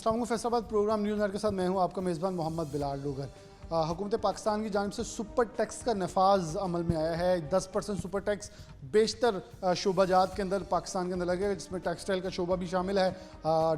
السلام علیکم فیصل آباد پروگرام نیوز نیٹ کے ساتھ میں ہوں آپ کا میزبان محمد بلال ڈوگر۔ حکومت پاکستان کی جانب سے سپر ٹیکس کا نفاذ عمل میں آیا ہے۔ 10% سپر ٹیکس بیشتر شعبہ جات کے اندر پاکستان کے اندر لگے گا، جس میں ٹیکسٹائل کا شعبہ بھی شامل ہے،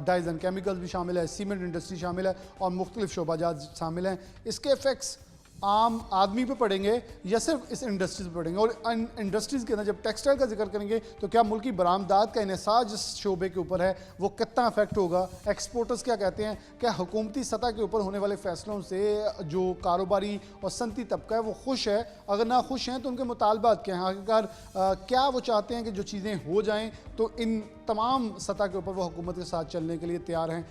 ڈائز اینڈ کیمیکلز بھی شامل ہے، سیمنٹ انڈسٹری شامل ہے اور مختلف شعبہ جات شامل ہیں۔ اس کے ایفیکٹس عام آدمی پہ پڑیں گے یا صرف اس انڈسٹریز پہ پڑیں گے؟ اور ان انڈسٹریز کے اندر جب ٹیکسٹائل کا ذکر کریں گے تو کیا ملکی برآمدات کا انحصار جس شعبے کے اوپر ہے وہ کتنا افیکٹ ہوگا؟ ایکسپورٹرز کیا کہتے ہیں؟ کیا حکومتی سطح کے اوپر ہونے والے فیصلوں سے جو کاروباری اور صنعتی طبقہ ہے وہ خوش ہے؟ اگر نہ خوش ہیں تو ان کے مطالبات کیا ہیں؟ اگر کیا وہ چاہتے ہیں کہ جو چیزیں ہو جائیں تو ان تمام سطح کے اوپر وہ حکومت کے ساتھ چلنے کے لیے تیار ہیں؟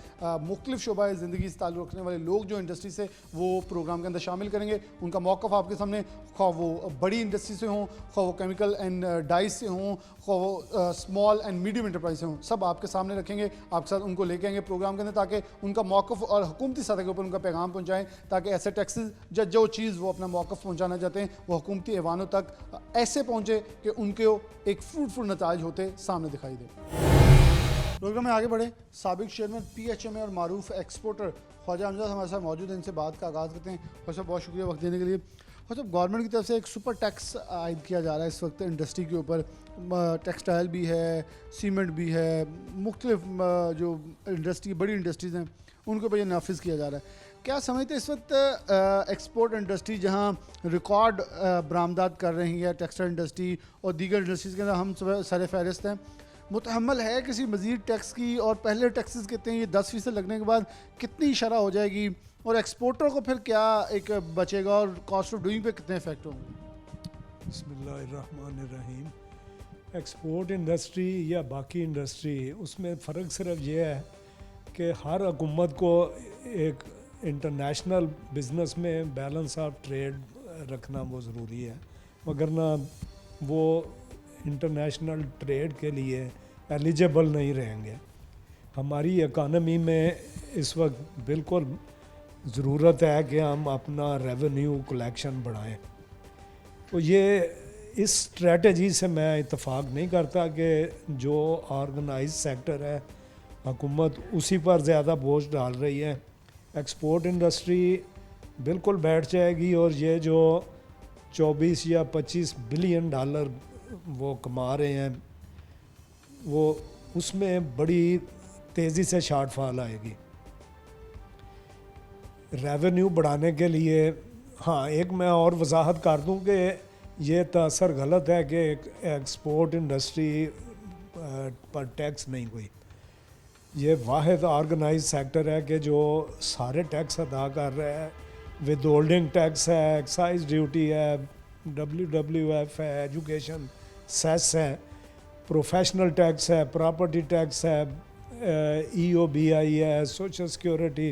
مختلف شعبہ زندگی سے تعلق رکھنے والے لوگ جو انڈسٹری سے وہ پروگرام کے اندر شامل کریں گے، ان کا موقف آپ کے سامنے، خواہ وہ بڑی انڈسٹری سے ہوں، خواہ وہ کیمیکل اینڈ ڈائز سے ہوں، خواہ وہ اسمال اینڈ میڈیم انٹرپرائز سے ہوں، سب آپ کے سامنے رکھیں گے، آپ کے ساتھ ان کو لے کے آئیں گے پروگرام کے اندر تاکہ ان کا موقف اور حکومتی سطح کے اوپر ان کا پیغام پہنچائیں، تاکہ ایسے ٹیکسز جو چیز وہ اپنا موقف پہنچانا چاہتے ہیں وہ حکومتی ایوانوں تک ایسے پہنچے کہ ان کے ایک فروٹفل نتائج ہوتے سامنے دکھائی دے۔ پروگرام میں آگے بڑھیں، سابق چیئرمین پی ایچ ایم اے اور معروف ایکسپورٹر خواجہ امجد ہمارے ساتھ موجود ہیں، ان سے بات کا آغاز کرتے ہیں۔ خواجہ صاحب بہت شکریہ وقت دینے کے لیے۔ خواجہ صاحب گورنمنٹ کی طرف سے ایک سپر ٹیکس عائد کیا جا رہا ہے اس وقت انڈسٹری کے اوپر، ٹیکسٹائل بھی ہے، سیمنٹ بھی ہے، مختلف جو انڈسٹری بڑی انڈسٹریز ہیں ان کے اوپر یہ نافذ کیا جا رہا ہے۔ کیا سمجھتے ہیں اس وقت ایکسپورٹ انڈسٹری جہاں ریکارڈ برآمدات کر رہی ہے، ٹیکسٹائل انڈسٹری اور دیگر انڈسٹریز کے اندر ہم سر فہرست ہیں، متحمل ہے کسی مزید ٹیکس کی؟ اور پہلے ٹیکسز کہتے ہیں یہ 10% لگنے کے بعد کتنی شرح ہو جائے گی، اور ایکسپورٹر کو پھر کیا ایک بچے گا اور کاسٹ آف ڈوئنگ پہ کتنے افیکٹ ہوں گے؟ بسم اللہ الرحمن الرحیم۔ ایکسپورٹ انڈسٹری یا باقی انڈسٹری، اس میں فرق صرف یہ ہے کہ ہر حکومت کو ایک انٹرنیشنل بزنس میں بیلنس آف ٹریڈ رکھنا وہ ضروری ہے، وگرنہ وہ انٹرنیشنل ٹریڈ کے لیے ایلیجیبل نہیں رہیں گے۔ ہماری اکانومی میں اس وقت بالکل ضرورت ہے کہ ہم اپنا ریونیو کلیکشن بڑھائیں، تو یہ اس اسٹریٹجی سے میں اتفاق نہیں کرتا کہ جو آرگنائز سیکٹر ہے حکومت اسی پر زیادہ بوجھ ڈال رہی ہے۔ ایکسپورٹ انڈسٹری بالکل بیٹھ جائے گی اور یہ جو 24 یا 25 بلین ڈالر وہ کما رہے ہیں وہ اس میں بڑی تیزی سے شارٹ فال آئے گی۔ ریونیو بڑھانے کے لیے ہاں ایک میں اور وضاحت کر دوں کہ یہ تاثر غلط ہے کہ ایکسپورٹ انڈسٹری پر ٹیکس نہیں کوئی، یہ واحد آرگنائز سیکٹر ہے کہ جو سارے ٹیکس ادا کر رہا ہے۔ ود ہولڈنگ ٹیکس ہے، ایکسائز ڈیوٹی ہے، WWF ہے، ایجوکیشن سیس ہے، پروفیشنل ٹیکس ہے، پراپرٹی ٹیکس ہے، EOBI ہے، سوشل سیکورٹی،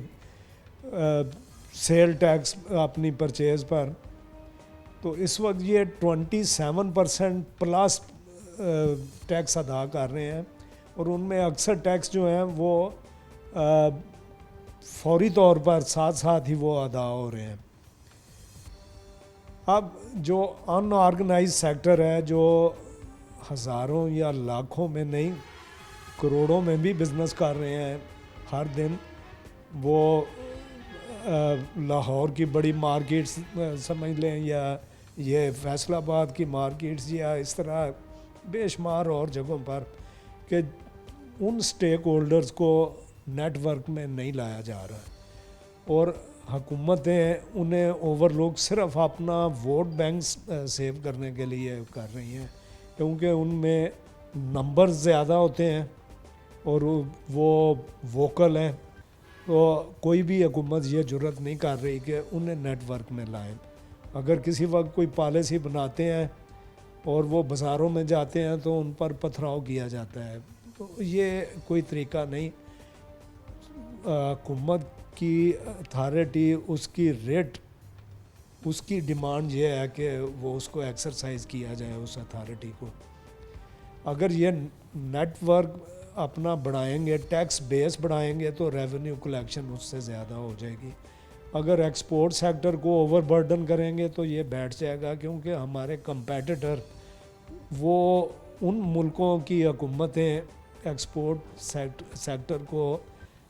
سیل ٹیکس اپنی پرچیز پر۔ تو اس وقت یہ 27% پلس ٹیکس ادا کر رہے ہیں، اور ان میں اکثر ٹیکس جو ہیں وہ فوری طور پر ساتھ ساتھ ہی وہ ادا ہو رہے ہیں۔ اب جو ان آرگنائز سیکٹر ہے جو ہزاروں یا لاکھوں میں نہیں کروڑوں میں بھی بزنس کر رہے ہیں ہر دن، وہ لاہور کی بڑی مارکیٹس سمجھ لیں یا یہ فیصل آباد کی مارکیٹس یا اس طرح بے شمار اور جگہوں پر، کہ ان سٹیک ہولڈرز کو نیٹ ورک میں نہیں لایا جا رہا، اور حکومتیں انہیں اوور لوک صرف اپنا ووٹ بینکس سیو کرنے کے لیے کر رہی ہیں، کیونکہ ان میں نمبر زیادہ ہوتے ہیں اور وہ ووکل ہیں، تو کوئی بھی حکومت یہ جرت نہیں کر رہی کہ انہیں نیٹ ورک میں لائیں۔ اگر کسی وقت کوئی پالیسی بناتے ہیں اور وہ بازاروں میں جاتے ہیں تو ان پر پتھراؤ کیا جاتا ہے، تو یہ کوئی طریقہ نہیں۔ حکومت کی اتھارٹی، اس کی ریٹ، اس کی ڈیمانڈ یہ ہے کہ وہ اس کو ایکسرسائز کیا جائے اس اتھارٹی کو۔ اگر یہ نیٹ ورک اپنا بڑھائیں گے، ٹیکس بیس بڑھائیں گے تو ریونیو کلیکشن اس سے زیادہ ہو جائے گی۔ اگر ایکسپورٹ سیکٹر کو اوور برڈن کریں گے تو یہ بیٹھ جائے گا، کیونکہ ہمارے کمپیٹیٹر وہ ان ملکوں کی حکومتیں ایکسپورٹ سیکٹر کو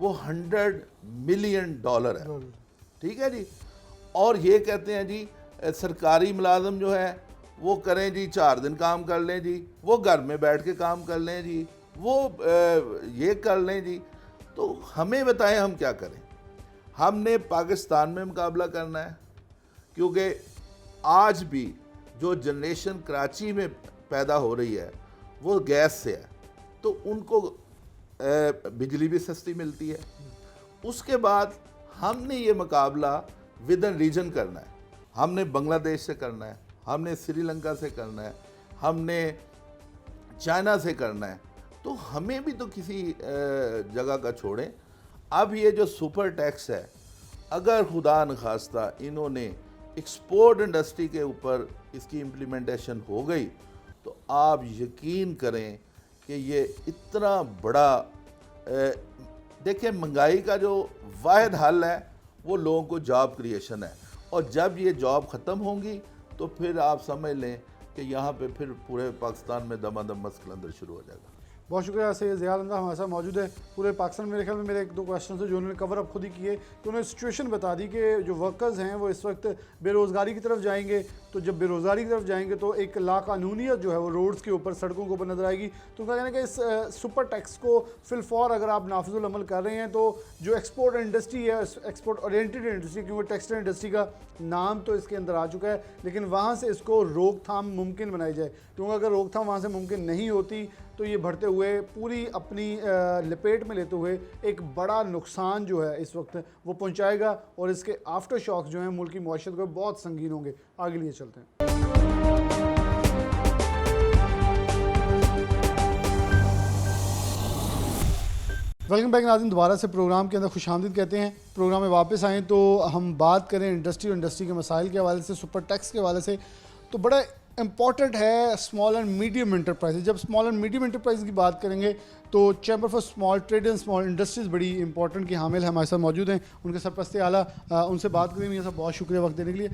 وہ $100 ملین ہے. ٹھیک ہے جی. اور یہ کہتے ہیں جی سرکاری ملازم جو ہے وہ کریں جی 4 دن کام کر لیں جی, وہ گھر میں بیٹھ کے کام کر لیں جی, وہ یہ کر لیں جی. تو ہمیں بتائیں ہم کیا کریں. ہم نے پاکستان میں مقابلہ کرنا ہے, کیونکہ آج بھی جو جنریشن کراچی میں پیدا ہو رہی ہے وہ گیس سے ہے, تو ان کو بجلی بھی سستی ملتی ہے. اس کے بعد ہم نے یہ مقابلہ ود ان ریجن کرنا ہے. ہم نے بنگلہ دیش سے کرنا ہے, ہم نے سری لنکا سے کرنا ہے, ہم نے چائنا سے کرنا ہے. تو ہمیں بھی تو کسی جگہ کا چھوڑیں. اب یہ جو سپر ٹیکس ہے, اگر خدا نخواستہ انہوں نے ایکسپورٹ انڈسٹری کے اوپر اس کی امپلیمنٹیشن ہو گئی تو آپ یقین کریں کہ یہ اتنا بڑا دیکھیں مہنگائی کا جو واحد حل ہے وہ لوگوں کو جاب کریشن ہے, اور جب یہ جاب ختم ہوں گی تو پھر آپ سمجھ لیں کہ یہاں پہ پھر پورے پاکستان میں دم مسئلہ اندر شروع ہو جائے گا. بہت شکریہ سید ضیاء الحمدہ ہمارے ساتھ موجود ہے. پورے پاکستان میں میرے خیال میں میرے 1-2 کویشچن تھے جو انہوں نے کور اپ خود ہی کیے, کہ انہوں نے سچویشن بتا دی کہ جو ورکرز ہیں وہ اس وقت بے روزگاری کی طرف جائیں گے, تو جب بے روزگاری کی طرف جائیں گے تو ایک لاقانونیت جو ہے وہ روڈز کے اوپر سڑکوں کے اوپر نظر آئے گی. تو ان کا کہنا ہے کہ اس سپر ٹیکس کو فی الفور اگر آپ نافذ العمل کر رہے ہیں تو جو ایکسپورٹ انڈسٹری ہے, ایکسپورٹ اورینٹیڈ انڈسٹری, کیونکہ ٹیکسٹائل انڈسٹری کا نام تو اس کے اندر آ چکا ہے, لیکن وہاں سے اس کو روک تھام ممکن بنائی جائے, کیونکہ اگر روک تھام وہاں سے ممکن نہیں ہوتی تو یہ بڑھتے ہوئے پوری اپنی لپیٹ میں لیتے ہوئے ایک بڑا نقصان جو ہے اس وقت وہ پہنچائے گا, اور اس کے آفٹر شاکس جو ہیں ملکی معیشت کو بہت سنگین ہوں گے. آگے لیے چلتے ہیں. ویلکم بیک ناظرین, دوبارہ سے پروگرام کے اندر خوش آمدید کہتے ہیں. پروگرام میں واپس آئیں تو ہم بات کریں انڈسٹری کے مسائل کے حوالے سے, سپر ٹیکس کے حوالے سے. تو بڑا امپورٹنٹ ہے اسمال اینڈ میڈیم انٹرپرائز. جب اسمال اینڈ میڈیم انٹرپرائز کی بات کریں گے تو chamber for small trade and small industries بڑی امپورٹنٹ کی حامل ہمارے ساتھ موجود ہیں. ان کے سرپرست اعلیٰ ان سے بات کریں. میاں صاحب بہت شکریہ وقت دینے کے لیے.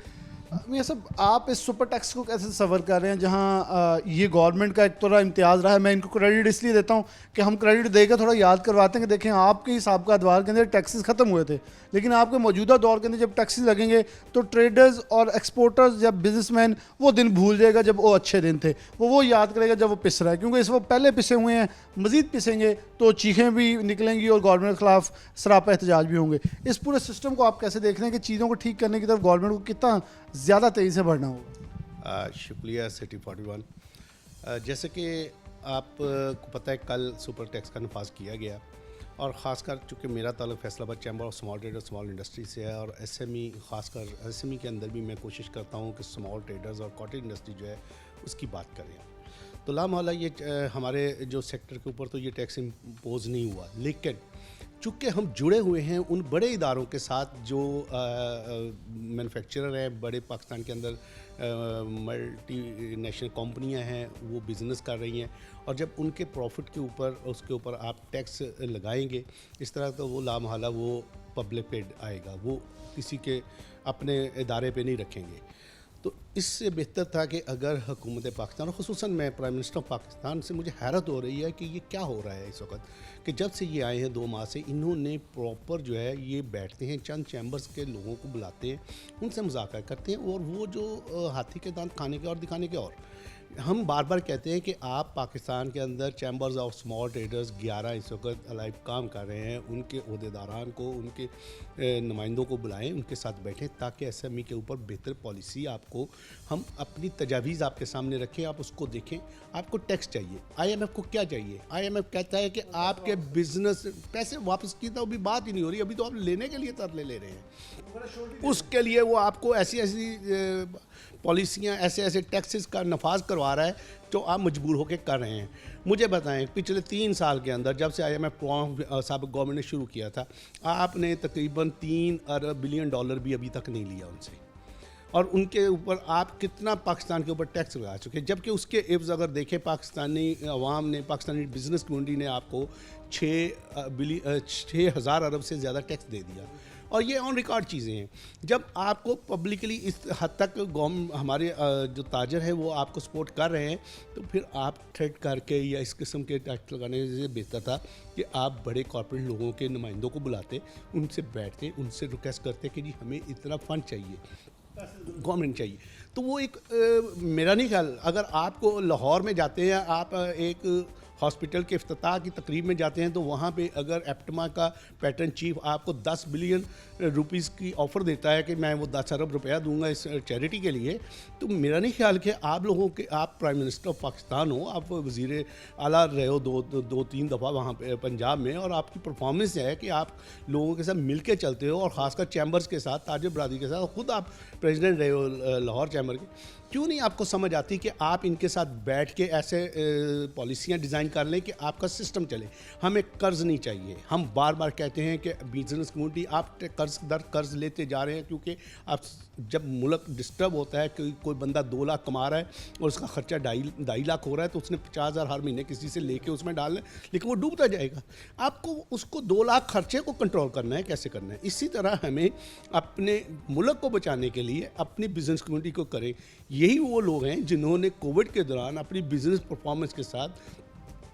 میاں صاحب آپ اس سپر ٹیکس کو کیسے تصور کر رہے ہیں, جہاں یہ گورنمنٹ کا ایک طرح امتیاز رہا ہے. میں ان کو کریڈٹ اس لیے دیتا ہوں کہ ہم کریڈٹ دے کے تھوڑا یاد کرواتے ہیں کہ دیکھیں آپ کے حساب کا ادوار کے اندر ٹیکسز ختم ہوئے تھے, لیکن آپ کے موجودہ دور کے اندر جب ٹیکسز لگیں گے تو ٹریڈرز اور ایکسپورٹرز یا بزنس مین وہ دن بھول جائے گا جب وہ اچھے دن تھے, وہ یاد کرے گا جب وہ پس رہا ہے, کیونکہ اس وقت پہلے پسے ہوئے ہیں, مزید پسیں گے تو چیخیں بھی نکلیں گی اور گورنمنٹ کے خلاف سراپا احتجاج بھی ہوں گے. اس پورے سسٹم کو آپ کیسے دیکھ رہے ہیں کہ چیزوں کو ٹھیک کرنے کی طرف گورنمنٹ کو کتنا زیادہ تیزی سے بڑھنا ہوگا؟ شکریہ سٹی 41. جیسے کہ آپ کو پتہ ہے کل سپر ٹیکس کا نفاذ کیا گیا, اور خاص کر چونکہ میرا تعلق فیصل آباد چیمبر آف اسمال ٹریڈ اور اسمال انڈسٹری سے ہے, اور ایس ایم ای خاص کر ایس ایم ای کے اندر بھی میں کوشش کرتا ہوں کہ اسمال ٹریڈرز اور کاٹیج انڈسٹری جو ہے اس کی بات کریں. تو لامحالہ یہ ہمارے جو سیکٹر کے اوپر تو یہ ٹیکس امپوز نہیں ہوا, لیکن چونکہ ہم جڑے ہوئے ہیں ان بڑے اداروں کے ساتھ جو مینوفیکچرر ہیں, بڑے پاکستان کے اندر ملٹی نیشنل کمپنیاں ہیں وہ بزنس کر رہی ہیں, اور جب ان کے پروفٹ کے اوپر اس کے اوپر آپ ٹیکس لگائیں گے اس طرح, تو وہ لامحالہ وہ پبلک پہ آئے گا, وہ کسی کے اپنے ادارے پہ نہیں رکھیں گے. تو اس سے بہتر تھا کہ اگر حکومت پاکستان, اور خصوصاً میں پرائم منسٹر آف پاکستان سے مجھے حیرت ہو رہی ہے کہ یہ کیا ہو رہا ہے اس وقت, کہ جب سے یہ آئے ہیں 2 ماہ سے انہوں نے پراپر جو ہے یہ بیٹھتے ہیں, چند چیمبرز کے لوگوں کو بلاتے ہیں, ان سے مذاکرہ کرتے ہیں, اور وہ جو ہاتھی کے دانت کھانے کے اور دکھانے کے. اور ہم بار بار کہتے ہیں کہ آپ پاکستان کے اندر چیمبرز آف اسمال ٹریڈرز 11 اس وقت الائیو کام کر رہے ہیں, ان کے عہدیداران کو, ان کے نمائندوں کو بلائیں, ان کے ساتھ بیٹھیں, تاکہ ایس ایم ای کے اوپر بہتر پالیسی آپ کو, ہم اپنی تجاویز آپ کے سامنے رکھیں, آپ اس کو دیکھیں. آپ کو ٹیکس چاہیے, آئی ایم ایف کو کیا چاہیے؟ آئی ایم ایف کہتا ہے کہ آپ کے بزنس پیسے واپس کی تو ابھی بات ہی نہیں ہو رہی, ابھی تو آپ لینے کے لیے ترلے لے رہے ہیں. اس کے لیے وہ آپ کو ایسی پالیسیاں, ایسے ٹیکسز کا نفاذ کروا رہا ہے جو آپ مجبور ہو کے کر رہے ہیں. مجھے بتائیں پچھلے 3 سال کے اندر جب سے آئی ایم ایف سابق گورنمنٹ نے شروع کیا تھا, آپ نے تقریباً $3 بلین بھی ابھی تک نہیں لیا ان سے, اور ان کے اوپر آپ کتنا پاکستان کے اوپر ٹیکس لگا چکے, جبکہ اس کے عوض اگر دیکھیں پاکستانی عوام نے, پاکستانی بزنس کمیونٹی نے آپ کو 6,000 ارب سے زیادہ ٹیکس دے دیا. اور یہ آن ریکارڈ چیزیں ہیں. جب آپ کو پبلکلی اس حد تک ہمارے جو تاجر ہے وہ آپ کو سپورٹ کر رہے ہیں, تو پھر آپ تھریٹ کر کے یا اس قسم کے ٹیکس لگانے سے بہتر تھا کہ آپ بڑے کارپوریٹ لوگوں کے نمائندوں کو بلاتے, ان سے بیٹھتے, ان سے ریکویسٹ کرتے کہ جی ہمیں اتنا فنڈ چاہیے, گورنمنٹ چاہیے. تو وہ ایک میرا نہیں خیال, اگر آپ کو لاہور میں جاتے ہیں, آپ ایک ہاسپٹل کے افتتاح کی تقریب میں جاتے ہیں, تو وہاں پہ اگر ایپٹما کا پیٹرن چیف آپ کو 10 بلین روپیز کی آفر دیتا ہے کہ میں وہ 10 ارب روپیہ دوں گا اس چیریٹی کے لیے, تو میرا نہیں خیال کہ آپ لوگوں کے, آپ پرائم منسٹر آف پاکستان ہو, آپ وزیر اعلیٰ رہے ہو دو تین دفعہ وہاں پہ پنجاب میں, اور آپ کی پرفارمنس ہے کہ آپ لوگوں کے ساتھ مل کے چلتے ہو, اور خاص کر چیمبرز کے ساتھ, تاجر برادری کے ساتھ, خود آپ پریزیڈنٹ رہے ہو لاہور چیمبر کے, کیوں نہیں آپ کو سمجھ آتی کہ آپ ان کے ساتھ بیٹھ کے ایسے پالیسیاں ڈیزائن کر لیں کہ آپ کا سسٹم چلے. ہمیں قرض نہیں چاہیے. ہم بار بار کہتے ہیں کہ بزنس کمیونٹی آپ قرض در قرض لیتے جا رہے ہیں, کیونکہ آپ جب ملک ڈسٹرب ہوتا ہے کہ کوئی بندہ 2 لاکھ کما رہا ہے اور اس کا خرچہ 2.5 لاکھ ہو رہا ہے, تو اس نے 50,000 ہر مہینے کسی سے لے کے اس میں ڈالنا ہے, لیکن وہ ڈوبتا جائے گا. آپ کو اس کو 2 لاکھ خرچے کو کنٹرول کرنا ہے, کیسے کرنا ہے. اسی طرح ہمیں اپنے ملک کو بچانے کے لیے اپنی بزنس کمیونٹی کو کریں. یہی وہ لوگ ہیں جنہوں نے کووڈ کے دوران اپنی بزنس پرفارمنس کے ساتھ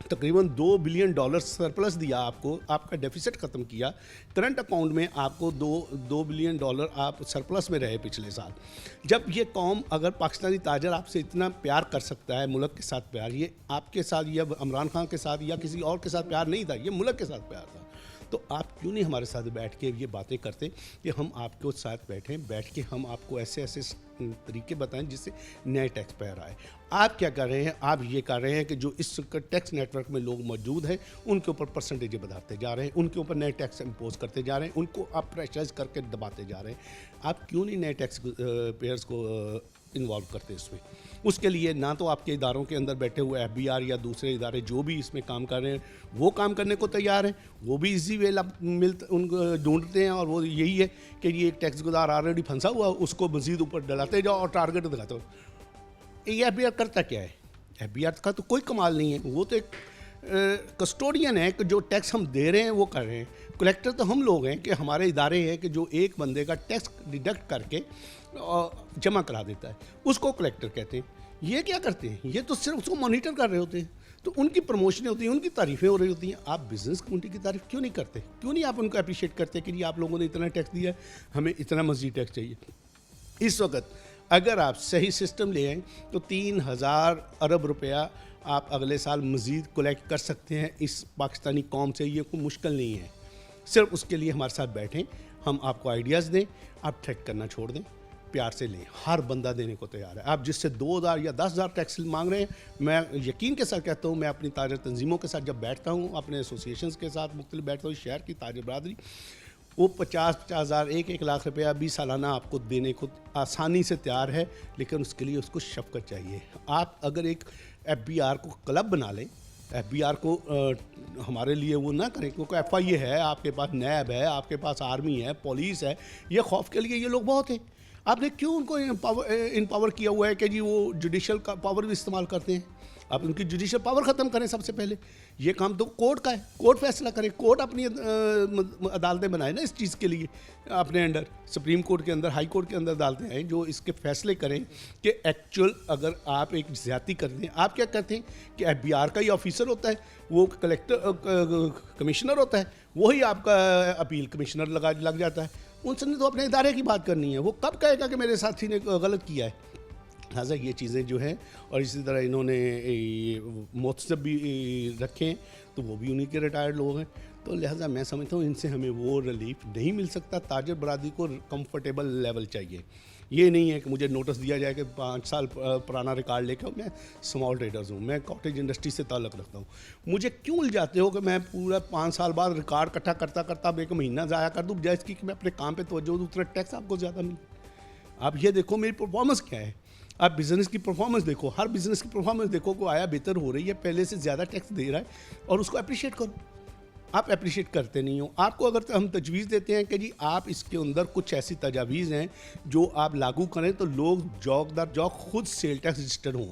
تقریباً $2 بلین سرپلس دیا, آپ کو, آپ کا ڈیفیسٹ ختم کیا, کرنٹ اکاؤنٹ میں آپ کو $2 بلین آپ سرپلس میں رہے پچھلے سال. جب یہ قوم, اگر پاکستانی تاجر آپ سے اتنا پیار کر سکتا ہے, ملک کے ساتھ پیار, یہ آپ کے ساتھ یا عمران خان کے ساتھ یا کسی اور کے ساتھ پیار نہیں تھا, یہ ملک کے ساتھ پیار تھا, تو آپ کیوں نہیں ہمارے ساتھ بیٹھ کے یہ باتیں کرتے کہ ہم آپ کے ساتھ بیٹھیں, بیٹھ کے ہم آپ کو ایسے طریقے بتائیں جس سے نئے ٹیکس پیئر آئے. آپ کیا کر رہے ہیں, آپ یہ کر رہے ہیں کہ جو اس ٹیکس نیٹ ورک میں لوگ موجود ہیں ان کے اوپر پرسنٹیجیں بڑھاتے جا رہے ہیں, ان کے اوپر نئے ٹیکس امپوز کرتے جا رہے ہیں, ان کو آپ پریشرائز کر کے دباتے جا رہے ہیں. آپ کیوں نہیں نئے ٹیکس پیئرز کو انوالو کرتے اس میں. اس کے لیے نہ تو آپ کے اداروں کے اندر بیٹھے ہوئے FBR یا دوسرے ادارے جو بھی اس میں کام کر رہے ہیں وہ کام کرنے کو تیار ہیں, وہ بھی ایزی وے ان کو ڈھونڈتے ہیں, اور وہ یہی ہے کہ یہ ایک ٹیکس گزار آلریڈی پھنسا ہوا, اس کو مزید اوپر ڈلاتے جاؤ اور ٹارگٹ دکھاتے ہو. یہ FBR کرتا کیا ہے؟ FBR کا تو کوئی کمال نہیں ہے, وہ تو ایک کسٹوڈین ہے کہ جو ٹیکس ہم دے رہے ہیں وہ کر رہے ہیں. کلیکٹر تو ہم لوگ ہیں کہ ہمارے ادارے ہیں کہ جو ایک بندے کا ٹیکس ڈیڈکٹ کر کے جمع کرا دیتا ہے, اس کو کلیکٹر کہتے ہیں. یہ کیا کرتے ہیں؟ یہ تو صرف اس کو مانیٹر کر رہے ہوتے ہیں. تو ان کی پروموشنیں ہوتی ہیں, ان کی تعریفیں ہو رہی ہوتی ہیں. آپ بزنس کمیونٹی کی تعریف کیوں نہیں کرتے؟ کیوں نہیں آپ ان کو اپریشیٹ کرتے کہ جی آپ لوگوں نے اتنا ٹیکس دیا ہے, ہمیں اتنا مزید ٹیکس چاہیے. اس وقت اگر آپ صحیح سسٹم لے آئیں تو 3,000 ارب روپیہ آپ اگلے سال مزید کلیکٹ کر سکتے ہیں اس پاکستانی قوم سے. یہ کوئی مشکل نہیں ہے, صرف اس کے لیے ہمارے ساتھ بیٹھیں, ہم آپ کو آئیڈیاز دیں, آپ تھریٹ کرنا چھوڑ دیں, پیار سے لیں. ہر بندہ دینے کو تیار ہے. آپ جس سے 2,000 یا 10,000 ٹیکس مانگ رہے ہیں, میں یقین کے ساتھ کہتا ہوں, میں اپنی تاجر تنظیموں کے ساتھ جب بیٹھتا ہوں, اپنے ایسوسیشنز کے ساتھ مختلف بیٹھتا ہوں, شہر کی تاجر برادری, وہ 50,000 1 لاکھ روپیہ بھی سالانہ آپ کو دینے کو آسانی سے تیار ہے, لیکن اس کے لیے اس کو شفقت چاہیے. آپ اگر ایک FBR کو کلب بنا لیں, FBR کو ہمارے لیے وہ نہ کریں, کیونکہ FIA ہے, آپ کے پاس نیب ہے, آپ کے پاس آرمی ہے, پولیس ہے, یہ خوف کے لیے یہ لوگ بہت ہیں. آپ نے کیوں ان کو امپاور کیا ہوا ہے کہ جی وہ جوڈیشل کا پاور بھی استعمال کرتے ہیں؟ آپ ان کی جوڈیشل پاور ختم کریں سب سے پہلے. یہ کام تو کورٹ کا ہے, کورٹ فیصلہ کرے, کورٹ اپنی عدالتیں بنائے نا اس چیز کے لیے اپنے انڈر. سپریم کورٹ کے اندر, ہائی کورٹ کے اندر عدالتیں ہیں جو اس کے فیصلے کریں کہ ایکچوئل اگر آپ ایک زیادتی کرتے ہیں. آپ کیا کرتے ہیں کہ FBR کا ہی آفیسر ہوتا ہے, وہ کلیکٹر کمشنر ہوتا ہے, وہی آپ کا اپیل کمشنر لگ جاتا ہے. ان سے نے تو اپنے ادارے کی بات کرنی ہے, وہ کب کہے گا کہ میرے ساتھی نے غلط کیا ہے. لہٰذا یہ چیزیں جو ہیں, اور اسی طرح انہوں نے محتسب بھی رکھے ہیں, تو وہ بھی انہی کے ریٹائرڈ لوگ ہیں. تو لہٰذا میں سمجھتا ہوں ان سے ہمیں وہ ریلیف نہیں مل سکتا. تاجر برادری کو کمفرٹیبل لیول چاہیے. یہ نہیں ہے کہ مجھے نوٹس دیا جائے کہ 5 سال پرانا ریکارڈ لے کے, میں اسمال ٹریڈرز ہوں, میں کاٹیج انڈسٹری سے تعلق رکھتا ہوں. مجھے کیوں الجھاتے ہو کہ میں پورا 5 سال بعد ریکارڈ اکٹھا کرتا اب 1 مہینہ ضائع کر دوں, بجائے اس کی کہ میں اپنے کام پہ توجہ دوں, اتنا ٹیکس آپ کو زیادہ ملے. آپ یہ دیکھو میری پرفارمنس کیا ہے, آپ بزنس کی پرفارمنس دیکھو, ہر بزنس کی پرفارمنس دیکھو کہ آیا بہتر ہو رہی ہے, پہلے سے زیادہ ٹیکس دے رہا ہے, اور اس کو اپریشیٹ کرو. آپ اپریشیٹ کرتے نہیں ہو. آپ کو اگر ہم تجویز دیتے ہیں کہ جی آپ اس کے اندر کچھ ایسی تجاویز ہیں جو آپ لاگو کریں تو لوگ جوک در جوک خود سیل ٹیکس رجسٹر ہوں.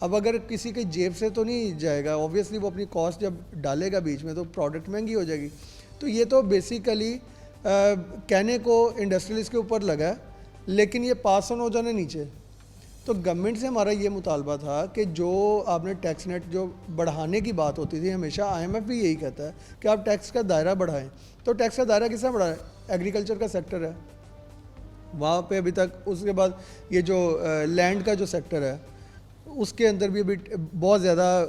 اب اگر کسی کے جیب سے تو نہیں جائے گا, اوبویسلی وہ اپنی کاسٹ جب ڈالے گا بیچ میں تو پروڈکٹ مہنگی ہو جائے گی. تو یہ تو بیسیکلی کہنے کو انڈسٹریلسٹ کے اوپر لگا ہے, لیکن یہ پاس آن ہو جانا نیچے. تو گورنمنٹ سے ہمارا یہ مطالبہ تھا کہ جو آپ نے ٹیکس نیٹ جو بڑھانے کی بات ہوتی تھی, ہمیشہ آئی ایم ایف بھی یہی کہتا ہے کہ آپ ٹیکس کا دائرہ بڑھائیں. تو ٹیکس کا دائرہ کس طرح بڑھائیں؟ ایگریکلچر کا سیکٹر ہے وہاں پہ ابھی تک, اس کے بعد یہ جو لینڈ کا جو سیکٹر ہے اس کے اندر بھی ابھی بہت زیادہ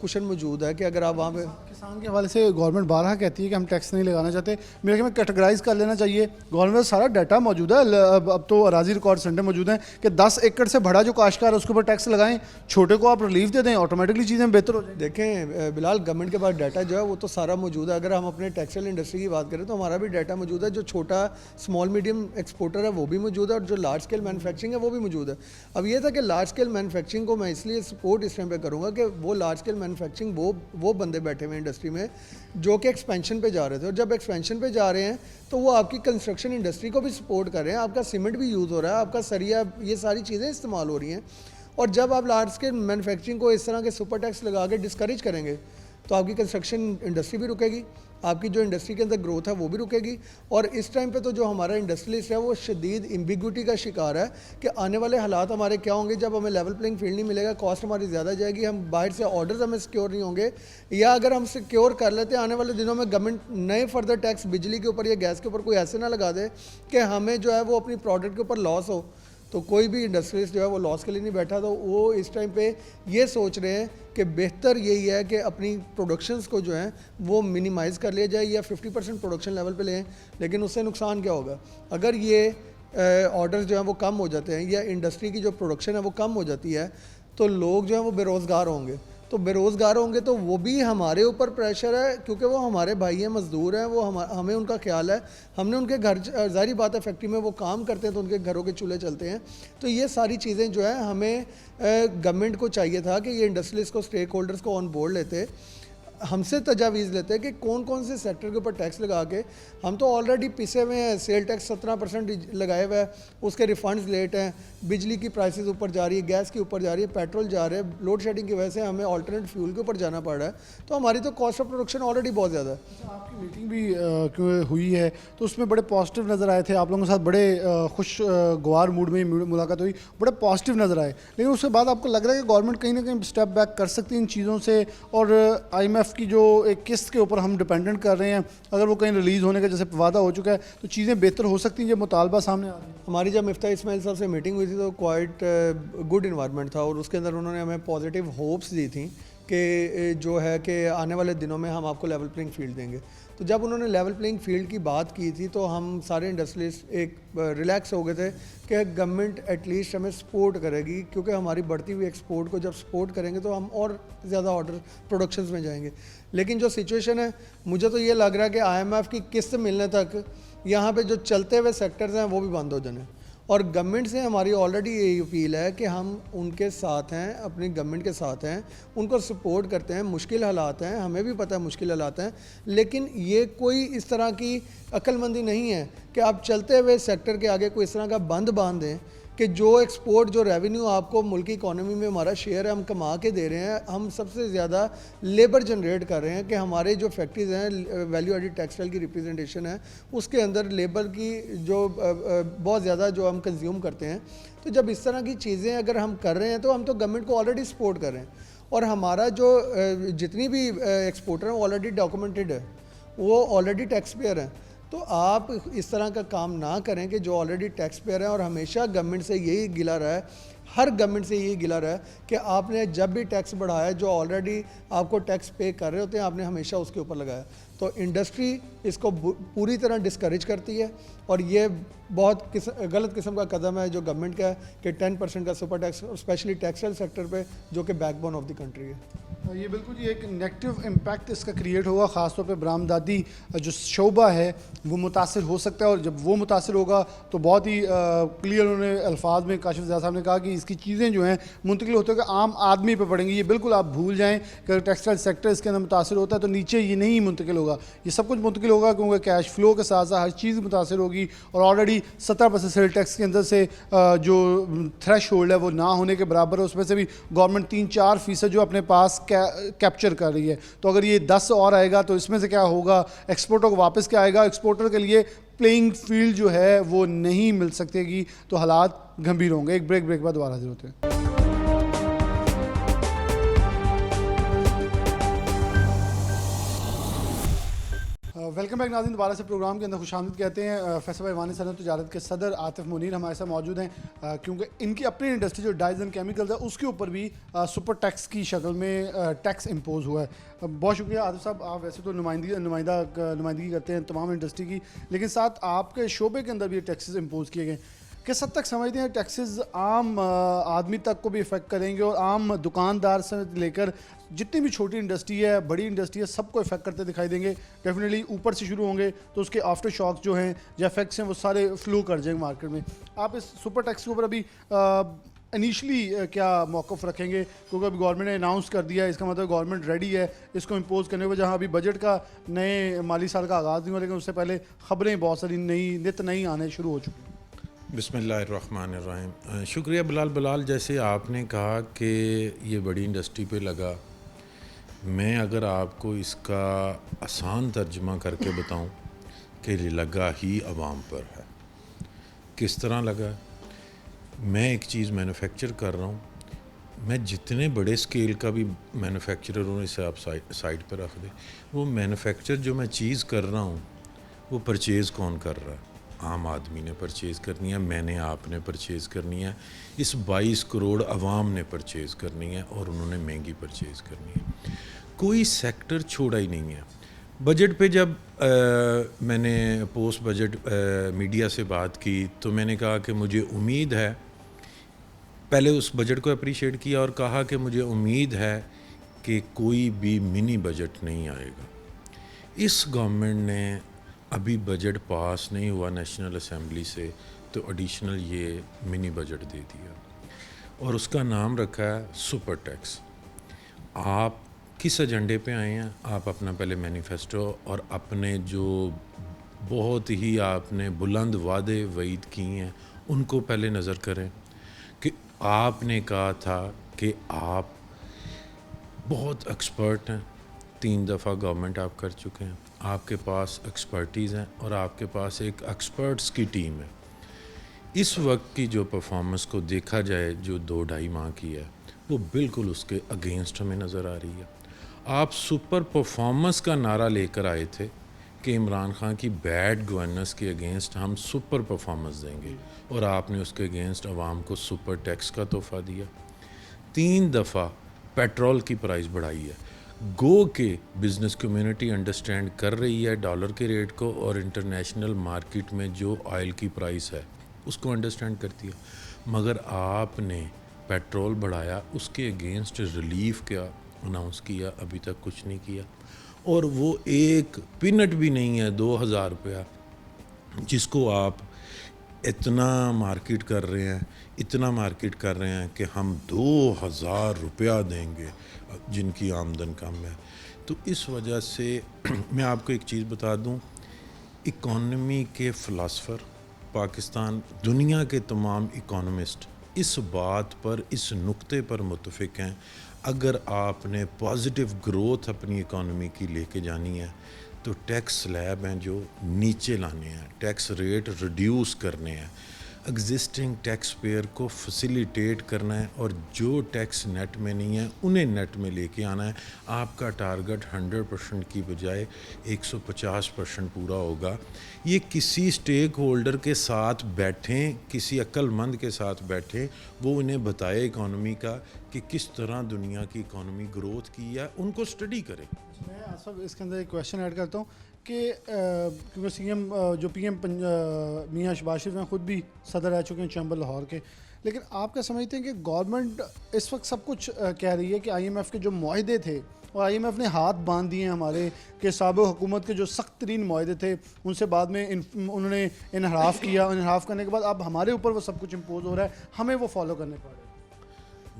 کشن موجود ہے کہ اگر آپ وہاں پہ کسان کے حوالے سے گورنمنٹ بارہا کہتی ہے کہ ہم ٹیکس نہیں لگانا چاہتے. میرے خیال میں کیٹیگرائز کر لینا چاہیے. گورنمنٹ میں سارا ڈیٹا موجود ہے, اب تو اراضی ریکارڈ سینٹر موجود ہیں کہ 10 ایکڑ سے بڑا جو کاشتکار ہے اس کے اوپر ٹیکس لگائیں, چھوٹے کو آپ ریلیف دے دیں, آٹومیٹکلی چیزیں بہتر ہو جائیں. دیکھیں بلال, گورنمنٹ کے پاس ڈیٹا جو ہے وہ تو سارا موجود ہے. اگر ہم اپنے ٹیکسٹائل انڈسٹری کی بات کریں تو ہمارا بھی ڈیٹا موجود ہے. جو چھوٹا اسمال میڈیم ایکسپورٹر ہے وہ بھی موجود ہے, اور جو لارج اسکیل مینوفیکچرنگ ہے وہ بھی موجود ہے. اب یہ تھا کہ لارج اسکیل مینوفیکچرنگ کو میں اس لیے سپورٹ اس ٹائم پہ کروں گا کہ وہ لارج اسکیل مینوفیکچرنگ وہ بندے بیٹھے ہوئے انڈسٹری میں جو کہ ایکسپینشن پہ جا رہے تھے, اور جب ایکسپینشن پہ جا رہے ہیں تو وہ آپ کی کنسٹرکشن انڈسٹری کو بھی سپورٹ کر رہے ہیں. آپ کا سیمنٹ بھی یوز ہو رہا ہے, آپ کا سریا, یہ ساری چیزیں استعمال ہو رہی ہیں. اور جب آپ لارج اسکیل مینوفیکچرنگ کو اس طرح کے سپر ٹیکس لگا کے ڈسکریج کریں گے تو آپ کی کنسٹرکشن انڈسٹری بھی رکے گی, آپ کی جو انڈسٹری کے اندر گروتھ ہے وہ بھی رکے گی. اور اس ٹائم پہ تو جو ہمارا انڈسٹریلسٹ ہے وہ شدید ایمبیگوٹی کا شکار ہے کہ آنے والے حالات ہمارے کیا ہوں گے جب ہمیں لیول پلینگ فیلڈ نہیں ملے گا, کاسٹ ہماری زیادہ جائے گی, ہم باہر سے آرڈرز ہمیں سیکیور نہیں ہوں گے, یا اگر ہم سیکیور کر لیتے ہیں آنے والے دنوں میں گورنمنٹ نئے فردر ٹیکس بجلی کے اوپر یا گیس کے اوپر کوئی ایسے نہ لگا دے کہ ہمیں جو ہے وہ اپنی پروڈکٹ کے اوپر لاس ہو, تو کوئی بھی انڈسٹریلسٹ جو ہے وہ لاس کے لیے نہیں بیٹھا. تو وہ اس ٹائم پہ یہ سوچ رہے ہیں کہ بہتر یہی ہے کہ اپنی پروڈکشنز کو جو ہیں وہ منیمائز کر لیا جائے یا 50% پروڈکشن لیول پہ لیں. لیکن اس سے نقصان کیا ہوگا؟ اگر یہ آرڈرز جو ہیں وہ کم ہو جاتے ہیں یا انڈسٹری کی جو پروڈکشن ہے وہ کم ہو جاتی ہے تو لوگ جو ہیں وہ بے روزگار ہوں گے. تو بے روزگار ہوں گے تو وہ بھی ہمارے اوپر پریشر ہے, کیونکہ وہ ہمارے بھائی ہیں, مزدور ہیں, وہ ہمیں ان کا خیال ہے, ہم نے ان کے گھر, ظاہری بات ہے فیکٹری میں وہ کام کرتے ہیں تو ان کے گھروں کے چولہے چلتے ہیں. تو یہ ساری چیزیں جو ہے ہمیں گورنمنٹ کو چاہیے تھا کہ یہ انڈسٹریلسٹ کو, اسٹیک ہولڈرز کو آن بورڈ لیتے, ہم سے تجاویز لیتے کہ کون کون سے سیکٹر کے اوپر ٹیکس لگا کے, ہم تو آلریڈی پیسے ہوئے ہیں, سیل ٹیکس 17% لگائے ہوئے ہیں, اس کے ریفنڈز لیٹ ہیں, بجلی کی پرائسز اوپر جا رہی ہے, گیس کی اوپر جا رہی ہے, پیٹرول جا رہے ہے, لوڈ شیڈنگ کی وجہ سے ہمیں آلٹرنیٹ فیول کے اوپر جانا پڑ رہا ہے. تو ہماری تو کاسٹ آف پروڈکشن آلریڈی بہت زیادہ ہے. آپ کی میٹنگ بھی ہوئی ہے تو اس میں بڑے پازیٹیو نظر آئے تھے, آپ لوگوں کے ساتھ بڑے خوشگوار موڈ میں ملاقات ہوئی, بڑے پازیٹیو نظر آئے. لیکن اس کے بعد آپ کو لگ رہا ہے کہ گورنمنٹ کہیں نہ کہیں اسٹیپ بیک کر سکتی ہے ان چیزوں سے, اور آئی ایم ایف کی جو ایک قسط کے اوپر ہم ڈپینڈنٹ کر رہے ہیں, اگر وہ کہیں ریلیز ہونے کا جیسے وعدہ ہو چکا ہے تو چیزیں بہتر ہو سکتی ہیں, یہ مطالبہ سامنے آ رہا ہے. ہماری جب مفتاح اسماعیل صاحب سے میٹنگ ہوئی تھی تو کوائٹ گڈ انوائرمنٹ تھا, اور اس کے اندر انہوں نے ہمیں پازیٹیو ہوپس دی تھیں کہ جو ہے کہ آنے والے دنوں میں ہم آپ کو لیول پلینگ فیلڈ دیں گے. تو جب انہوں نے لیول پلینگ فیلڈ کی بات کی تھی تو ہم سارے انڈسٹریلسٹ ایک ریلیکس ہو گئے تھے کہ گورنمنٹ ایٹ لیسٹ ہمیں سپورٹ کرے گی, کیونکہ ہماری بڑھتی ہوئی ایکسپورٹ کو جب سپورٹ کریں گے تو ہم اور زیادہ آرڈر پروڈکشنز میں جائیں گے. لیکن جو سچویشن ہے, مجھے تو یہ لگ رہا ہے کہ آئی ایم ایف کی قسط ملنے تک یہاں پہ جو چلتے ہوئے سیکٹرز ہیں وہ بھی بند ہو جانے. اور گورنمنٹ سے ہماری آلریڈی یہی اپیل ہے کہ ہم ان کے ساتھ ہیں, اپنی گورنمنٹ کے ساتھ ہیں, ان کو سپورٹ کرتے ہیں. مشکل حالات ہیں, ہمیں بھی پتہ ہے مشکل حالات ہیں, لیکن یہ کوئی اس طرح کی عقل مندی نہیں ہے کہ آپ چلتے ہوئے سیکٹر کے آگے کوئی اس طرح کا بند باندھ دیں کہ جو ایکسپورٹ, جو ریونیو آپ کو ملکی اکانومی میں ہمارا شیئر ہے ہم کما کے دے رہے ہیں, ہم سب سے زیادہ لیبر جنریٹ کر رہے ہیں کہ ہمارے جو فیکٹریز ہیں, ویلیو ایڈڈ ٹیکسٹائل کی ریپرزنٹیشن ہے, اس کے اندر لیبر کی جو بہت زیادہ جو ہم کنزیوم کرتے ہیں. تو جب اس طرح کی چیزیں اگر ہم کر رہے ہیں تو ہم تو گورنمنٹ کو آلریڈی سپورٹ کر رہے ہیں, اور ہمارا جو جتنی بھی ایکسپورٹر ہیں وہ آلریڈی ڈاکومنٹڈ ہے, وہ آلریڈی ٹیکس پیئر ہیں. تو آپ اس طرح کا کام نہ کریں کہ جو آلریڈی ٹیکس پیئر ہیں, اور ہمیشہ گورنمنٹ سے یہی گلا رہا ہے, ہر گورنمنٹ سے یہی گلا رہا ہے کہ آپ نے جب بھی ٹیکس بڑھایا, جو آلریڈی آپ کو ٹیکس پے کر رہے ہوتے ہیں, آپ نے ہمیشہ اس کے اوپر لگایا. تو انڈسٹری اس کو پوری طرح ڈسکریج کرتی ہے, اور یہ بہت غلط قسم کا قدم ہے جو گورنمنٹ کا ہے کہ 10% کا super tax, especially textile sector پہ جو کہ backbone of the country ہے. یہ بالکل جی ایک نیگیٹو امپیکٹ اس کا کریٹ ہوگا, خاص طور پہ برآمداتی جو شعبہ ہے وہ متاثر ہو سکتا ہے, اور جب وہ متاثر ہوگا تو بہت ہی کلیئر انہوں نے الفاظ میں کاشف زیادہ صاحب نے کہا کہ اس کی چیزیں جو ہیں منتقل ہوتے ہوئے عام آدمی پہ پڑیں گی. یہ بالکل آپ بھول جائیں کہ اگر ٹیکسٹائل سیکٹر اس کے اندر متاثر ہوتا ہے تو نیچے یہ نہیں منتقل ہوگا, یہ سب کچھ منتقل ہوگا کیونکہ کیش فلو کے ساتھ ساتھ ہر چیز متاثر ہوگی. اور آلریڈی 17% سیل ٹیکس کے اندر سے جو تھریش ہولڈ ہے وہ نہ ہونے کے برابر ہے, اس میں سے بھی گورنمنٹ 3-4% جو اپنے پاس کیپچر کر رہی ہے. تو اگر یہ 10 اور آئے گا تو اس میں سے کیا ہوگا, ایکسپورٹر کو واپس کیا آئے گا, ایکسپورٹر کے لیے پلینگ فیلڈ جو ہے وہ نہیں مل سکتے گی, تو حالات گھمبیر ہوں گے. ایک بریک بعد دوبارہ حاضر ہوتے ہیں. ویلکم بیک ناظرین, دوبارہ سے پروگرام کے اندر خوش آمدید کہتے ہیں. فیصل بھائی وانی صنعت تجارت کے صدر عاطف منیر ہمارے ساتھ موجود ہیں, کیونکہ ان کی اپنی انڈسٹری جو ڈائز اینڈ کیمیکلز ہے اس کے اوپر بھی سپر ٹیکس کی شکل میں ٹیکس امپوز ہوا ہے. بہت شکریہ عاطف صاحب, آپ ویسے تو نمائندگی کرتے ہیں تمام انڈسٹری کی, لیکن ساتھ آپ کے شعبے کے اندر بھی ٹیکسز امپوز کیے گئے. کس حد تک سمجھتے ہیں ٹیکسز عام آدمی تک کو بھی افیکٹ کریں گے, اور عام دکاندار سے لے کر جتنی بھی چھوٹی انڈسٹری ہے بڑی انڈسٹری ہے سب کو افیکٹ کرتے دکھائی دیں گے؟ ڈیفینیٹلی اوپر سے شروع ہوں گے تو اس کے آفٹر شاکس جو ہیں یا افیکٹس ہیں وہ سارے فلو کر جائیں گے مارکیٹ میں. آپ اس سپر ٹیکس کے اوپر ابھی انیشلی کیا موقف رکھیں گے, کیونکہ ابھی گورنمنٹ نے اناؤنس کر دیا ہے, اس کا مطلب گورنمنٹ ریڈی ہے اس کو امپوز کرنے کو, جہاں ابھی بجٹ کا نئے مالی سال کا آغاز نہیں ہوا لیکن اس سے پہلے خبریں بہت ساری نئی آنے شروع ہو چکی ہیں. بسم اللہ الرحمن الرحیم. شکریہ بلال. جیسے آپ نے کہا کہ یہ بڑی انڈسٹری پہ لگا, میں اگر آپ کو اس کا آسان ترجمہ کر کے بتاؤں کہ لگا ہی عوام پر ہے. کس طرح لگا؟ میں ایک چیز مینوفیکچر کر رہا ہوں, میں جتنے بڑے اسکیل کا بھی مینوفیکچرر ہوں, اسے آپ سائڈ پہ رکھ دیں, وہ مینوفیکچر جو میں چیز کر رہا ہوں وہ پرچیز کون کر رہا ہے؟ عام آدمی نے پرچیز کرنی ہے, میں نے آپ نے پرچیز کرنی ہے, اس 22 کروڑ عوام نے پرچیز کرنی ہے, اور انہوں نے مہنگی پرچیز کرنی ہے. کوئی سیکٹر چھوڑا ہی نہیں ہے. بجٹ پہ جب میں نے پوسٹ بجٹ میڈیا سے بات کی تو میں نے کہا کہ مجھے امید ہے, پہلے اس بجٹ کو اپریشیٹ کیا اور کہا کہ مجھے امید ہے کہ کوئی بھی منی بجٹ نہیں آئے گا. اس گورنمنٹ نے ابھی بجٹ پاس نہیں ہوا نیشنل اسمبلی سے تو ایڈیشنل یہ منی بجٹ دے دیا, اور اس کا نام رکھا ہے سپر ٹیکس. آپ کس ایجنڈے پہ آئے ہیں؟ آپ اپنا پہلے مینیفیسٹو اور اپنے جو بہت ہی آپ نے بلند وعدے وعید کی ہیں ان کو پہلے نظر کریں. کہ آپ نے کہا تھا کہ آپ بہت ایکسپرٹ ہیں, 3 دفعہ گورنمنٹ آپ کر چکے ہیں, آپ کے پاس ایکسپرٹیز ہیں اور آپ کے پاس ایک ایکسپرٹس کی ٹیم ہے. اس وقت کی جو پرفارمنس کو دیکھا جائے جو 2-2.5 ماہ کی ہے وہ بالکل اس کے اگینسٹ ہمیں نظر آ رہی ہے. آپ سپر پرفارمنس کا نعرہ لے کر آئے تھے کہ عمران خان کی بیڈ گورننس کے اگینسٹ ہم سپر پرفارمنس دیں گے, اور آپ نے اس کے اگینسٹ عوام کو سپر ٹیکس کا تحفہ دیا. 3 دفعہ پیٹرول کی پرائز بڑھائی ہے. گو کہ بزنس کمیونٹی انڈرسٹینڈ کر رہی ہے ڈالر کے ریٹ کو, اور انٹرنیشنل مارکیٹ میں جو آئل کی پرائس ہے اس کو انڈرسٹینڈ کرتی ہے, مگر آپ نے پیٹرول بڑھایا, اس کے اگینسٹ ریلیف کیا اناؤنس کیا, ابھی تک کچھ نہیں کیا. اور وہ ایک پینٹ بھی نہیں ہے 2000 روپیہ جس کو آپ اتنا مارکیٹ کر رہے ہیں, اتنا مارکیٹ کر رہے ہیں کہ ہم 2000 روپیہ دیں گے جن کی آمدن کم ہے. تو اس وجہ سے میں آپ کو ایک چیز بتا دوں, اکانومی کے فلاسفر پاکستان, دنیا کے تمام اکانومسٹ اس بات پر, اس نقطے پر متفق ہیں, اگر آپ نے پازیٹیو گروتھ اپنی اکانومی کی لے کے جانی ہے تو ٹیکس سلیب ہیں جو نیچے لانے ہیں, ٹیکس ریٹ ریڈیوس کرنے ہیں, ایگزسٹنگ ٹیکس پیئر کو فیسیلیٹیٹ کرنا ہے, اور جو ٹیکس نیٹ میں نہیں ہے انہیں نیٹ میں لے کے آنا ہے. آپ کا ٹارگٹ 100% کی بجائے 150% پورا ہوگا. یہ کسی اسٹیک ہولڈر کے ساتھ بیٹھیں, کسی عقل مند کے ساتھ بیٹھیں, وہ انہیں بتائے اکانومی کا کہ کس طرح دنیا کی اکانومی گروتھ کی ہے, ان کو اسٹڈی کریں. میں آصف اس کے اندر ایک کویشچن ایڈ کرتا ہوں کہ کیونکہ سی ایم جو پی ایم میاں شہباز شریف ہیں خود بھی صدر رہ چکے ہیں چیمبر لاہور کے, لیکن آپ کیا سمجھتے ہیں کہ گورنمنٹ اس وقت سب کچھ کہہ رہی ہے کہ آئی ایم ایف کے جو معاہدے تھے اور آئی ایم ایف نے ہاتھ باندھ دیے ہیں ہمارے کہ سابق حکومت کے جو سخت ترین معاہدے تھے ان سے بعد میں انہوں نے انحراف کیا، انحراف کرنے کے بعد اب ہمارے اوپر وہ سب کچھ امپوز ہو رہا ہے، ہمیں وہ فالو کرنے پڑ رہے ہیں؟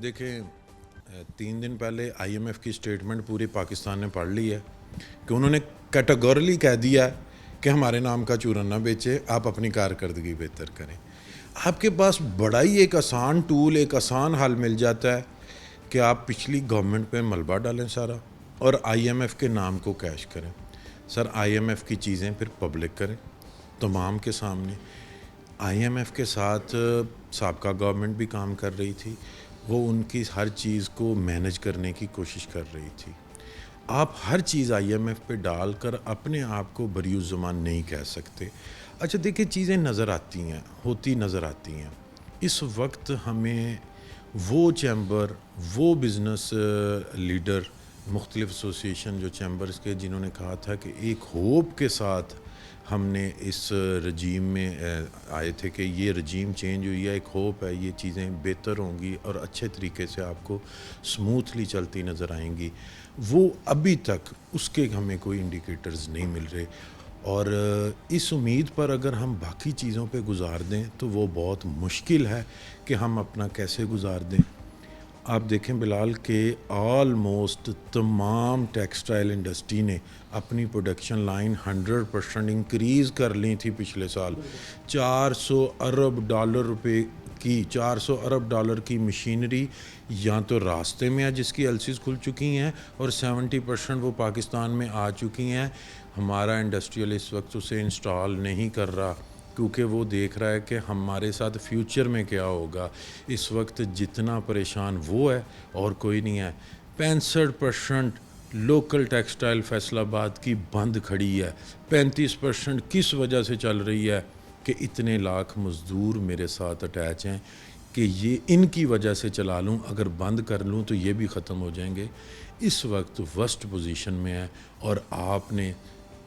دیکھیں 3 دن پہلے آئی ایم ایف کی اسٹیٹمنٹ پورے پاکستان نے پڑھ لی ہے کہ انہوں نے کیٹیگورلی کہہ دیا ہے کہ ہمارے نام کا چورن نہ بیچے، آپ اپنی کارکردگی بہتر کریں. آپ کے پاس بڑا ہی ایک آسان ٹول، ایک آسان حل مل جاتا ہے کہ آپ پچھلی گورنمنٹ پہ ملبہ ڈالیں سارا اور آئی ایم ایف کے نام کو کیش کریں. سر آئی ایم ایف کی چیزیں پھر پبلک کریں تمام کے سامنے. آئی ایم ایف کے ساتھ سابقہ گورنمنٹ بھی کام کر رہی تھی، وہ ان کی ہر چیز کو مینج کرنے کی کوشش کر رہی تھی. آپ ہر چیز آئی ایم ایف پہ ڈال کر اپنے آپ کو بریو زمان نہیں کہہ سکتے. اچھا دیکھیں چیزیں نظر آتی ہیں، ہوتی نظر آتی ہیں. اس وقت ہمیں وہ چیمبر، وہ بزنس لیڈر، مختلف ایسوسیشن جو چیمبرز کے جنہوں نے کہا تھا کہ ایک ہوپ کے ساتھ ہم نے اس رجیم میں آئے تھے کہ یہ رجیم چینج ہوئی ہے، ایک ہوپ ہے یہ چیزیں بہتر ہوں گی اور اچھے طریقے سے آپ کو سموتھلی چلتی نظر آئیں گی، وہ ابھی تک اس کے ہمیں کوئی انڈیکیٹرز نہیں مل رہے. اور اس امید پر اگر ہم باقی چیزوں پہ گزار دیں تو وہ بہت مشکل ہے کہ ہم اپنا کیسے گزار دیں. آپ دیکھیں بلال کہ آلموسٹ تمام ٹیکسٹائل انڈسٹری نے اپنی پروڈکشن لائن 100% انکریز کر لی تھی پچھلے سال. 400 ارب ڈالر کی مشینری یا تو راستے میں ہے جس کی ایلسیز کھل چکی ہیں اور 70% وہ پاکستان میں آ چکی ہیں. ہمارا انڈسٹریل اس وقت اسے انسٹال نہیں کر رہا کیونکہ وہ دیکھ رہا ہے کہ ہمارے ساتھ فیوچر میں کیا ہوگا. اس وقت جتنا پریشان وہ ہے اور کوئی نہیں ہے. 65% لوکل ٹیکسٹائل فیصل آباد کی بند کھڑی ہے. 35% کس وجہ سے چل رہی ہے کہ اتنے لاکھ مزدور میرے ساتھ اٹیچ ہیں کہ یہ ان کی وجہ سے چلا لوں، اگر بند کر لوں تو یہ بھی ختم ہو جائیں گے. اس وقت ورسٹ پوزیشن میں ہے اور آپ نے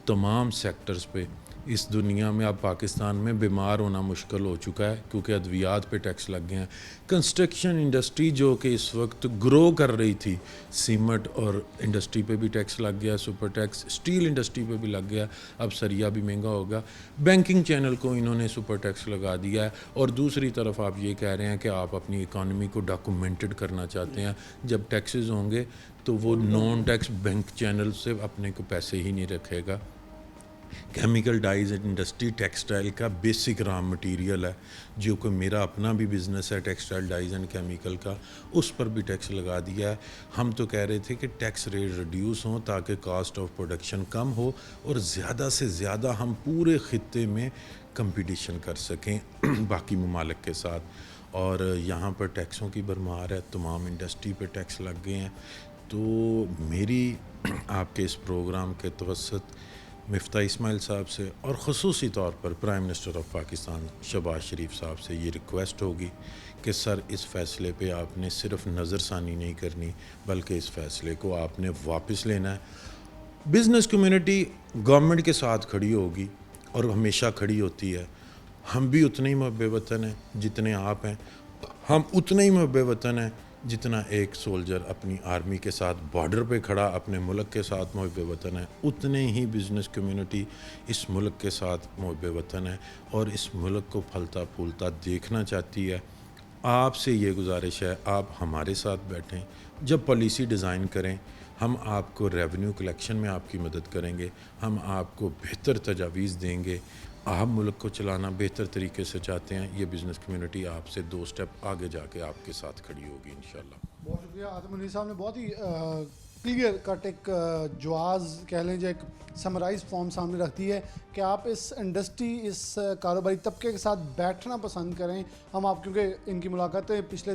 تمام سیکٹرز پہ اس دنیا میں اب پاکستان میں بیمار ہونا مشکل ہو چکا ہے کیونکہ ادویات پہ ٹیکس لگ گئے ہیں. کنسٹرکشن انڈسٹری جو کہ اس وقت گرو کر رہی تھی، سیمنٹ اور انڈسٹری پہ بھی ٹیکس لگ گیا، سپر ٹیکس اسٹیل انڈسٹری پہ بھی لگ گیا، اب سریا بھی مہنگا ہوگا. بینکنگ چینل کو انہوں نے سپر ٹیکس لگا دیا ہے اور دوسری طرف آپ یہ کہہ رہے ہیں کہ آپ اپنی اکانومی کو ڈاکومنٹڈ کرنا چاہتے ہیں. جب ٹیکسز ہوں گے تو وہ نان ٹیکس بینک چینل سے اپنے کو پیسے ہی نہیں رکھے گا. کیمیکل ڈائز انڈسٹری ٹیکسٹائل کا بیسک را مٹیریل ہے، جو کہ میرا اپنا بھی بزنس ہے ٹیکسٹائل ڈائز اینڈ کیمیکل کا، اس پر بھی ٹیکس لگا دیا ہے. ہم تو کہہ رہے تھے کہ ٹیکس ریٹ ریڈیوس ہوں تاکہ کاسٹ آف پروڈکشن کم ہو اور زیادہ سے زیادہ ہم پورے خطے میں کمپٹیشن کر سکیں باقی ممالک کے ساتھ. اور یہاں پر ٹیکسوں کی بھرمار ہے، تمام انڈسٹری پہ ٹیکس لگ گئے ہیں. تو میری آپ کے اس پروگرام کے توسط مفتاح اسماعیل صاحب سے اور خصوصی طور پر prime minister of Pakistan Shehbaz Sharif صاحب سے یہ ریکویسٹ ہوگی کہ سر اس فیصلے پہ آپ نے صرف نظر ثانی نہیں کرنی بلکہ اس فیصلے کو آپ نے واپس لینا ہے. بزنس کمیونٹی گورنمنٹ کے ساتھ کھڑی ہوگی اور ہمیشہ کھڑی ہوتی ہے. ہم بھی اتنے ہی محب وطن ہیں جتنے آپ ہیں، ہم اتنے ہی محب وطن ہیں جتنا ایک سولجر اپنی آرمی کے ساتھ بارڈر پہ کھڑا اپنے ملک کے ساتھ محب وطن ہے، اتنے ہی بزنس کمیونٹی اس ملک کے ساتھ محب وطن ہے اور اس ملک کو پھلتا پھولتا دیکھنا چاہتی ہے. آپ سے یہ گزارش ہے آپ ہمارے ساتھ بیٹھیں، جب پالیسی ڈیزائن کریں ہم آپ کو ریونیو کلیکشن میں آپ کی مدد کریں گے، ہم آپ کو بہتر تجاویز دیں گے. آپ ملک کو چلانا بہتر طریقے سے چاہتے ہیں، یہ بزنس کمیونٹی آپ سے 2 سٹیپ آگے جا کے آپ کے ساتھ کھڑی ہوگی انشاءاللہ. بہت شکریہ. آدم منیر صاحب نے بہت ہی کلیئر کٹ ایک جواز کہہ لیں جو ایک سمرائز فارم سامنے رکھتی ہے کہ آپ اس انڈسٹری، اس کاروباری طبقے کے ساتھ بیٹھنا پسند کریں. ہم آپ کیونکہ ان کی ملاقاتیں پچھلے